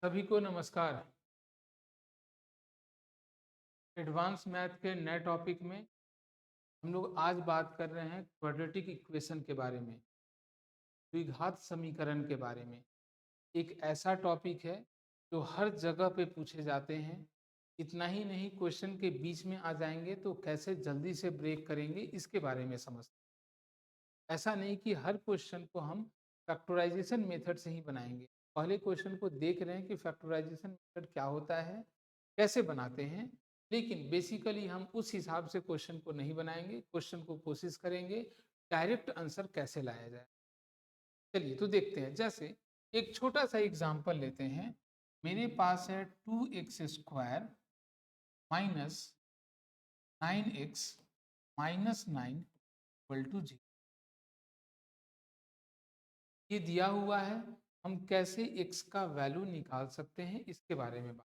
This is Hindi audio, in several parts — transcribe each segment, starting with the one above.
सभी को नमस्कार। एडवांस मैथ के नए टॉपिक में हम लोग आज बात कर रहे हैं क्वाड्रेटिक इक्वेशन के बारे में, द्विघात समीकरण के बारे में। एक ऐसा टॉपिक है जो हर जगह पे पूछे जाते हैं। इतना ही नहीं, क्वेश्चन के बीच में आ जाएंगे तो कैसे जल्दी से ब्रेक करेंगे इसके बारे में समझते हैं। ऐसा नहीं कि हर क्वेश्चन को हम फैक्टराइजेशन मेथड से ही बनाएंगे। पहले क्वेश्चन को देख रहे हैं कि फैक्टराइजेशन मेथड क्या होता है, कैसे बनाते हैं, लेकिन बेसिकली हम उस हिसाब से क्वेश्चन को नहीं बनाएंगे। क्वेश्चन को कोशिश करेंगे डायरेक्ट आंसर कैसे लाया जाए। चलिए तो देखते हैं। जैसे एक छोटा सा एग्जांपल लेते हैं। मेरे पास है 2x² minus 9x minus 9 equal to 0। ये दिया हुआ है, हम कैसे x का वैल्यू निकाल सकते हैं इसके बारे में बात।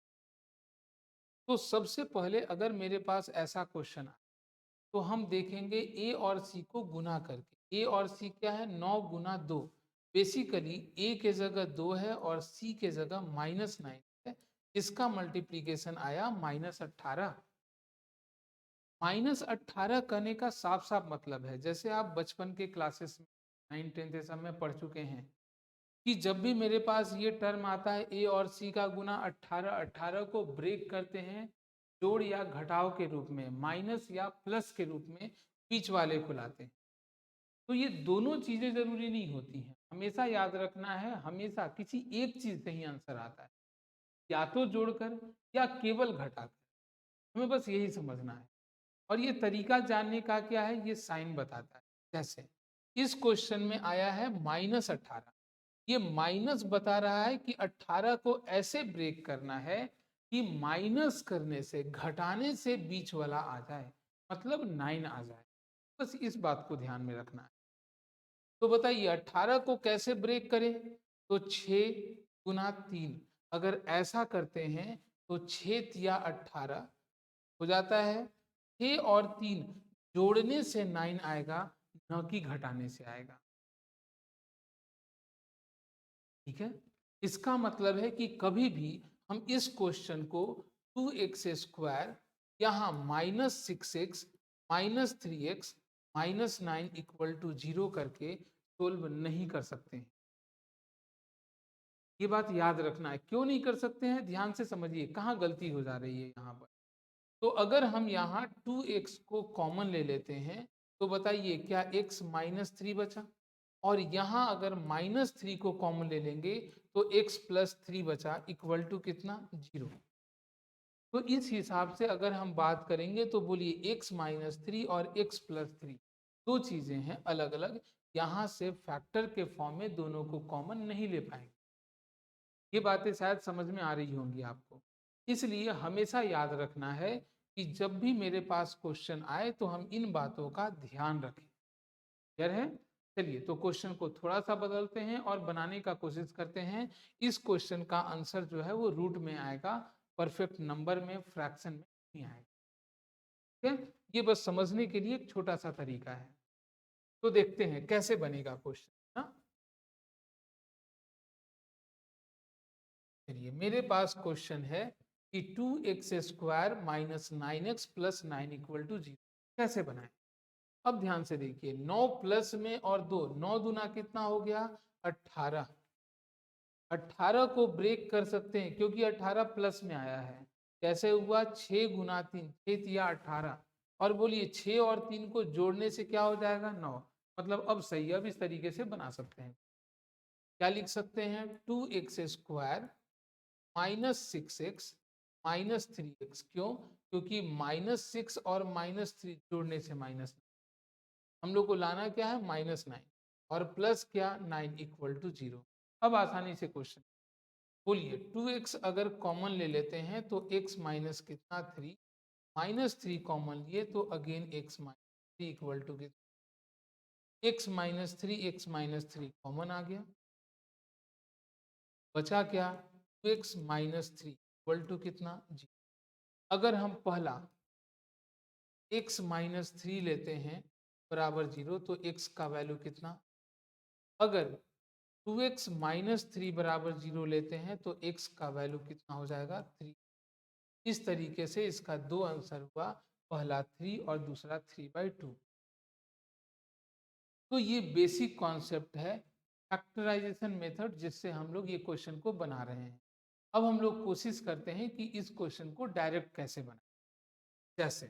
तो सबसे पहले अगर मेरे पास ऐसा क्वेश्चन आए तो हम देखेंगे ए और सी को गुना करके। ए और सी क्या है? 9 गुना 2। बेसिकली ए के जगह 2 है और सी के जगह -9 है। इसका मल्टीप्लीकेशन आया -18। -18 करने का साफ साफ मतलब है, जैसे आप बचपन के क्लासेस में 9th 10th सब में पढ़ चुके हैं कि जब भी मेरे पास ये टर्म आता है ए और सी का गुना 18, 18 को ब्रेक करते हैं जोड़ या घटाव के रूप में, माइनस या प्लस के रूप में बीच वाले को लाते हैं। तो ये दोनों चीजें जरूरी नहीं होती हैं, हमेशा याद रखना है, हमेशा किसी एक चीज से ही आंसर आता है, या तो जोड़कर या केवल घटाकर। हमें बस यही समझना है। और ये तरीका जानने का क्या है, ये साइन बताता है। जैसे इस क्वेश्चन में आया है -18। ये माइनस बता रहा है कि 18 को ऐसे ब्रेक करना है कि माइनस करने से, घटाने से बीच वाला आ जाए, मतलब 9 आ जाए। बस इस बात को ध्यान में रखना है। तो बताइए 18 को कैसे ब्रेक करें? तो 6 गुना 3 अगर ऐसा करते हैं तो 6 तिया 18 हो जाता है। 6 और 3 जोड़ने से 9 आएगा, न कि घटाने से आएगा। ठीक है, इसका मतलब है कि कभी भी हम इस क्वेश्चन को 2x² यहाँ -6x -3x -9 इक्वल टू 0 करके सोल्व नहीं कर सकते हैं। ये बात याद रखना है। क्यों नहीं कर सकते हैं? ध्यान से समझिए कहाँ गलती हो जा रही है यहाँ पर। तो अगर हम यहाँ 2x को कॉमन ले लेते हैं तो बताइए क्या x -3 बचा, और यहाँ अगर -3 को कॉमन ले लेंगे तो x +3 बचा इक्वल टू कितना? 0। तो इस हिसाब से अगर हम बात करेंगे तो बोलिए x -3 और x +3 दो चीजें हैं अलग अलग। यहाँ से फैक्टर के फॉर्म में दोनों को कॉमन नहीं ले पाएंगे। ये बातें शायद समझ में आ रही होंगी आपको। इसलिए हमेशा याद रखना है कि जब भी मेरे पास क्वेश्चन आए तो हम इन बातों का ध्यान रखें। क्लियर है? चलिए तो क्वेश्चन को थोड़ा सा बदलते हैं और बनाने का कोशिश करते हैं। इस क्वेश्चन का आंसर जो है वो रूट में आएगा, परफेक्ट नंबर में, फ्रैक्शन में नहीं आएगा। ठीक है, ये बस समझने के लिए एक छोटा सा तरीका है। तो देखते हैं कैसे बनेगा क्वेश्चन ना। चलिए मेरे पास क्वेश्चन है कि 2x² -9x + 9 इक्वल टू 0 कैसे बनाए। अब ध्यान से देखिए, 9 प्लस में और 2, 9 दूना कितना हो गया? 18। 18 को ब्रेक कर सकते हैं क्योंकि 18 प्लस में आया है। कैसे हुआ? 6 गुना 3, 6 तिया 18। और बोलिए 6 और 3 को जोड़ने से क्या हो जाएगा? 9। मतलब अब सही, अब इस तरीके से बना सकते हैं। क्या लिख सकते हैं? 2x² -6x -3x। क्यों? क्योंकि -6 और -3 जोड़ने से -9, हम लोग को लाना क्या है? -9 और प्लस क्या? 9 इक्वल टू 0। अब आसानी से क्वेश्चन बोलिए 2x अगर कॉमन ले लेते हैं तो x माइनस कितना? 3, -3 कॉमन लिए तो again x -3 equal to x -3, x -3 common आ गया, बचा क्या? 2x -3 इक्वल टू कितना? जी। अगर हम पहला x -3 लेते हैं बराबर 0 तो x का वैल्यू कितना? अगर 2x माइनस 3 बराबर 0 लेते हैं तो x का वैल्यू कितना हो जाएगा 3। इस तरीके से इसका दो आंसर हुआ, पहला 3 और दूसरा 3/2। तो ये बेसिक कॉन्सेप्ट है फैक्टराइजेशन मेथड जिससे हम लोग ये क्वेश्चन को बना रहे हैं। अब हम लोग कोशिश करते हैं कि इस क्वेश्चन को डायरेक्ट कैसे बनाएं। जैसे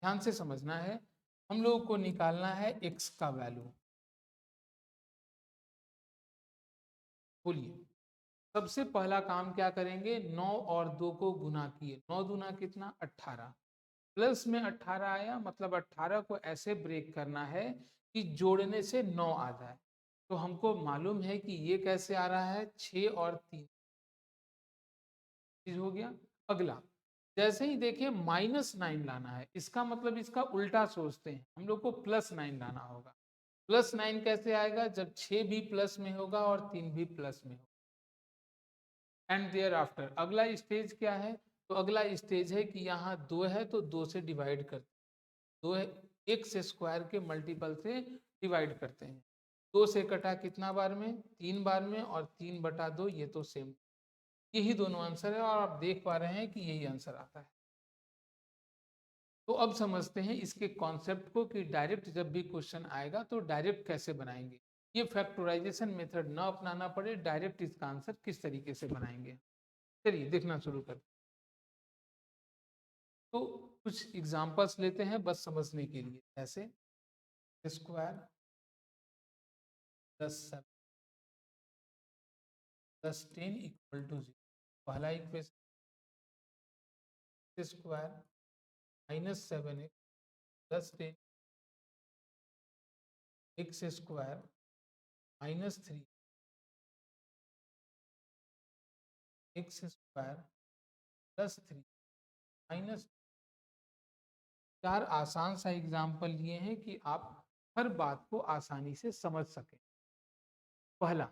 ध्यान से समझना है, हम लोगों को निकालना है x का वैल्यू। बोलिए, सबसे पहला काम क्या करेंगे, 9 और 2 को गुना किए, 9 दूना कितना 18, प्लस में 18 आया, मतलब 18 को ऐसे ब्रेक करना है कि जोड़ने से 9 आ जाए। तो हमको मालूम है कि ये कैसे आ रहा है, 6 और 3 चीज हो गया। अगला, जैसे ही देखिए -9 लाना है, इसका मतलब इसका उल्टा सोचते हैं, हम लोग को +9 लाना होगा। +9 कैसे आएगा, जब 6 भी प्लस में होगा और 3 भी प्लस में होगा। एंड देयर आफ्टर अगला स्टेज क्या है, तो अगला स्टेज है कि यहाँ 2 है तो 2 से डिवाइड कर, 2 है एक्स स्क्वायर के मल्टीपल से डिवाइड करते हैं। 2 से कटा कितना बार में, 3 बार में, और 3/2 ये तो सेम, यही दोनों आंसर है और आप देख पा रहे हैं कि यही आंसर आता है। तो अब समझते हैं इसके कॉन्सेप्ट को कि डायरेक्ट जब भी क्वेश्चन आएगा तो डायरेक्ट कैसे बनाएंगे, ये फैक्टराइजेशन मेथड ना अपनाना पड़े, डायरेक्ट इसका आंसर किस तरीके से बनाएंगे। चलिए देखना शुरू कर। तो कुछ एग्जांपल्स लेते हैं बस समझने के लिए, जैसे स्क्वायर +7 +10 = 0। पहला equation, square -7x +10 x square -3 x square +3 minus. चार आसान सा एग्जाम्पल लिए हैं कि आप हर बात को आसानी से समझ सकें। पहला,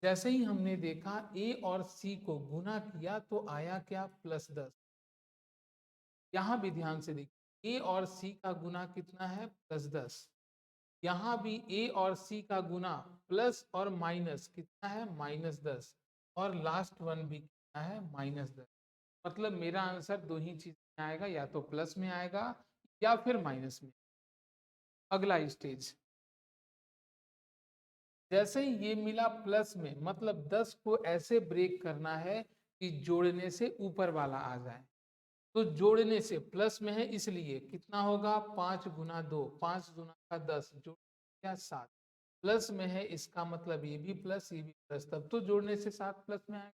जैसे ही हमने देखा a और c को गुना किया तो आया क्या, +10। यहां भी ध्यान से देखिए, a और c का गुना कितना है, +10। यहाँ भी a और c का गुना प्लस और माइनस कितना है, -10, और लास्ट वन भी कितना है, -10। मतलब मेरा आंसर दो ही चीज में आएगा, या तो प्लस में आएगा या फिर माइनस में। अगला स्टेज, जैसे ही ये मिला प्लस में, मतलब 10 को ऐसे ब्रेक करना है कि जोड़ने से ऊपर वाला आ जाए। तो जोड़ने से प्लस में है इसलिए कितना होगा, 5 गुना 2, 5 दूना का 10, जोड़ क्या 7, प्लस में है इसका मतलब ये भी प्लस ये भी प्लस, तब तो जोड़ने से 7 प्लस में आएगा।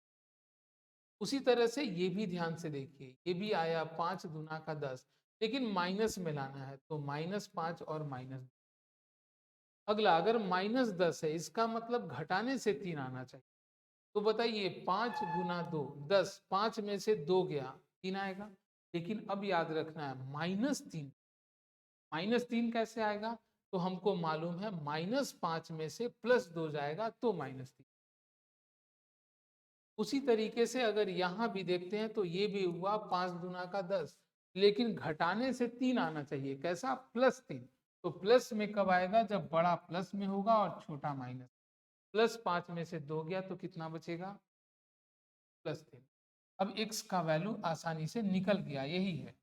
उसी तरह से ये भी ध्यान से देखिए, ये भी आया 5 दूना का 10, लेकिन माइनस में लाना है तो -5 और -10। अगला, अगर -10 है इसका मतलब घटाने से 3 आना चाहिए। तो बताइए 5 गुना 2 10, 5 में से 2 गया 3 आएगा। लेकिन अब याद रखना है -3, -3 कैसे आएगा, तो हमको मालूम है -5 में से +2 जाएगा तो -3। उसी तरीके से अगर यहाँ भी देखते हैं तो ये भी हुआ 5 दूना का 10, लेकिन घटाने से 3 आना चाहिए, कैसा, +3। तो प्लस में कब आएगा, जब बड़ा प्लस में होगा और छोटा माइनस। +5 में से 2 गया तो कितना बचेगा, +3। अब x का वैल्यू आसानी से निकल गया, यही है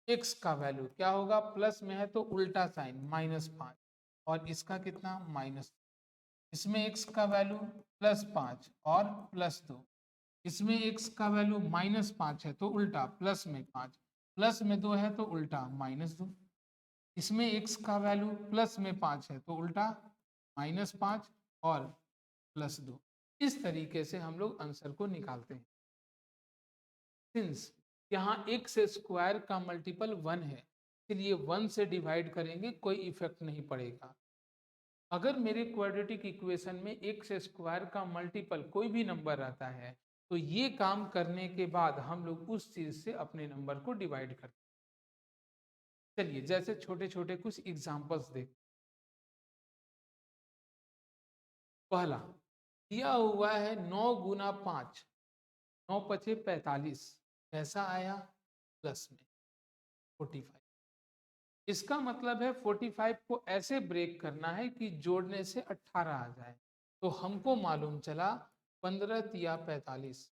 x का वैल्यू क्या होगा, प्लस में है तो उल्टा साइन -5, और इसका कितना -, इसमें x का वैल्यू +5 और +2, इसमें x का वैल्यू -5 है तो उल्टा प्लस में 5, प्लस में 2 है तो उल्टा -2, इसमें x का वैल्यू प्लस में 5 है तो उल्टा -5 और +2। इस तरीके से हम लोग आंसर को निकालते हैं। सिंस यहाँ एक्स स्क्वायर का मल्टीपल 1 है, इसलिए 1 से डिवाइड करेंगे, कोई इफेक्ट नहीं पड़ेगा। अगर मेरे क्वाड्रेटिक इक्वेशन में एक्स स्क्वायर का मल्टीपल कोई भी नंबर रहता है तो ये काम करने के बाद हम लोग उस चीज से अपने नंबर को डिवाइड करते हैं। चलिए जैसे छोटे छोटे कुछ एग्जांपल्स देख। पहला दिया हुआ है 9 गुना 5, 9 पचे 45, कैसा आया, प्लस में 45। इसका मतलब है 45 को ऐसे ब्रेक करना है कि जोड़ने से 18 आ जाए। तो हमको मालूम चला 15 तिया 45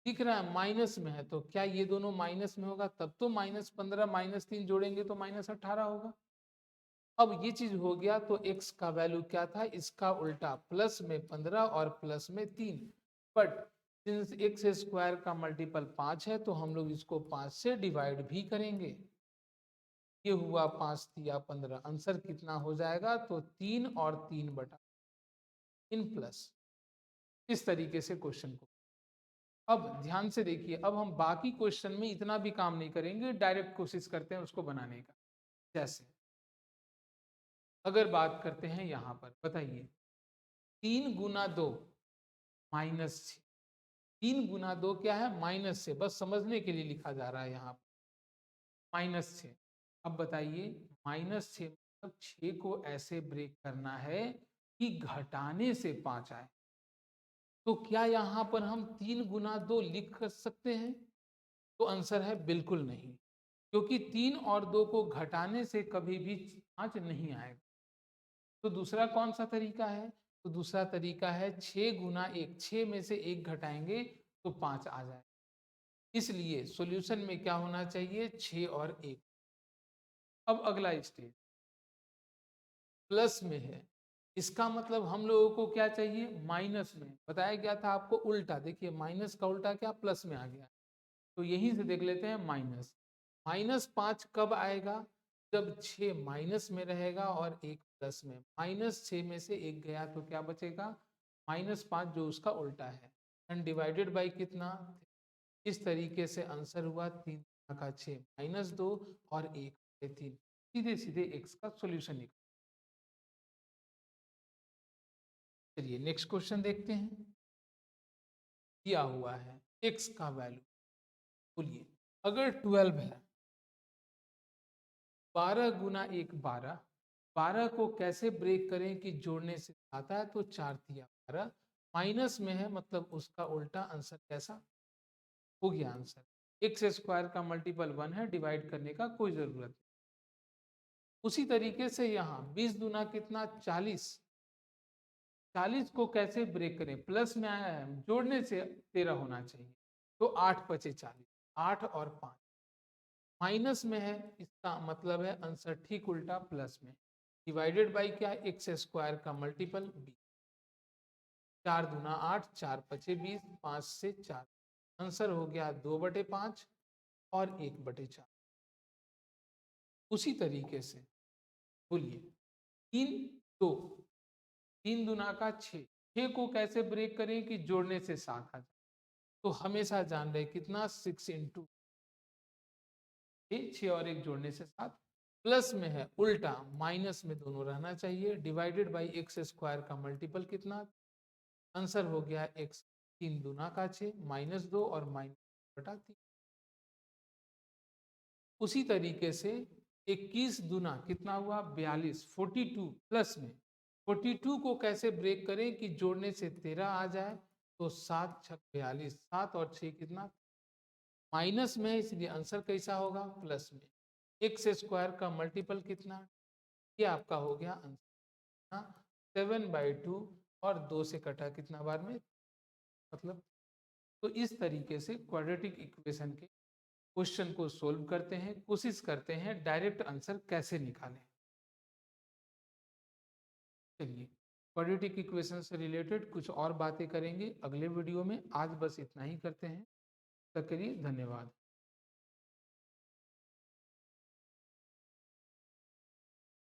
दिख रहा है माइनस में है, तो क्या ये दोनों माइनस में होगा? तब तो -15 -3 जोड़ेंगे तो -18 होगा। अब ये चीज हो गया तो x का वैल्यू क्या था? इसका उल्टा, प्लस में 15 और प्लस में 3। बट सिंस एक्स स्क्वायर का मल्टीपल 5 है तो हम लोग इसको 5 से डिवाइड भी करेंगे। ये हुआ 5 तिया 15, आंसर कितना हो जाएगा? तो 3 और 3/3 प्लस। इस तरीके से क्वेश्चन को, अब ध्यान से देखिए, अब हम बाकी क्वेश्चन में इतना भी काम नहीं करेंगे, डायरेक्ट कोशिश करते हैं उसको बनाने का। जैसे अगर बात करते हैं यहाँ पर, बताइए 3 गुना 2 -6। 3 गुना 2 क्या है? माइनस से, बस समझने के लिए लिखा जा रहा है यहाँ -6। अब बताइए -6 मतलब 6 को ऐसे ब्रेक करना है कि घटाने से 5 आए। तो क्या यहाँ पर हम 3 गुना 2 लिख कर सकते हैं? तो आंसर है बिल्कुल नहीं, क्योंकि 3 और 2 को घटाने से कभी भी 5 नहीं आएगा। तो दूसरा कौन सा तरीका है? तो दूसरा तरीका है 6 गुना 1, 6 में से 1 घटाएंगे तो 5 आ जाए। इसलिए सॉल्यूशन में क्या होना चाहिए? 6 और 1। अब अगला स्टेज प्लस में है, इसका मतलब हम लोगों को क्या चाहिए? माइनस में। बताया गया था आपको उल्टा, देखिए माइनस का उल्टा क्या? प्लस में आ गया। तो यहीं से देख लेते हैं माइनस। -5 कब आएगा? जब 6 माइनस में रहेगा और 1 प्लस में। -6 में से 1 गया तो क्या बचेगा? -5, जो उसका उल्टा है, एंड डिवाइडेड बाई कितना? इस तरीके से आंसर हुआ 3 का 6 -2 और 1/3। सीधे सीधे x का सॉल्यूशन निकला। चलिए नेक्स्ट क्वेश्चन देखते हैं। दिया हुआ है x का वैल्यू, बोलिए अगर 12 है, 12 गुना 1 12, 12 को कैसे ब्रेक करें कि जोड़ने से आता है? तो 4 तिया 12, माइनस में है मतलब उसका उल्टा, आंसर कैसा हो गया? आंसर एक्स स्क्वायर का मल्टीपल 1 है, डिवाइड करने का कोई जरूरत नहीं। उसी तरीके से यहाँ 20 दुना कितना? 40, 40 को कैसे ब्रेक करें? प्लस में आया है, जोड़ने से 13 होना चाहिए। तो 8 बचे 40, 8 और 5 माइनस में है, इसका मतलब है आंसर ठीक उल्टा प्लस में। डिवाइडेड बाई क्या? एक्स स्क्वायर का मल्टीपल 20, 4 दूना 8, 4 पचे 20, 5 से 4, आंसर हो गया 2/5 और 1/4। उसी तरीके से बोलिए 3 2, 3 दुना का 6, 6 को कैसे ब्रेक करें कि जोड़ने से 7 आ जाए? तो हमेशा जान रहे कितना? 6 इंटू 6 और 1 जोड़ने से 7, प्लस में है उल्टा, माइनस में दोनों रहना चाहिए। डिवाइडेड बाई एक्स स्क्वायर का मल्टीपल कितना? आंसर हो गया एक्स, 3 दुना का 6 -2 और -3। उसी तरीके से 21 दुना कितना हुआ? 42, 42 प्लस में 42 को कैसे ब्रेक करें कि जोड़ने से 13 आ जाए? तो 7 छक 42, 7 और 6 कितना? माइनस में है, इसलिए आंसर कैसा होगा? प्लस में। एक्स स्क्वायर का मल्टीपल कितना? ये आपका हो गया आंसर 7/2, और 2 से कटा कितना बार में? मतलब, तो इस तरीके से क्वाड्रेटिक इक्वेशन के क्वेश्चन को सोल्व करते हैं, कोशिश करते हैं डायरेक्ट आंसर कैसे निकालें। चलिए क्वाड्रेटिक इक्वेशन से रिलेटेड कुछ और बातें करेंगे अगले वीडियो में। आज बस इतना ही करते हैं। तब के लिए धन्यवाद।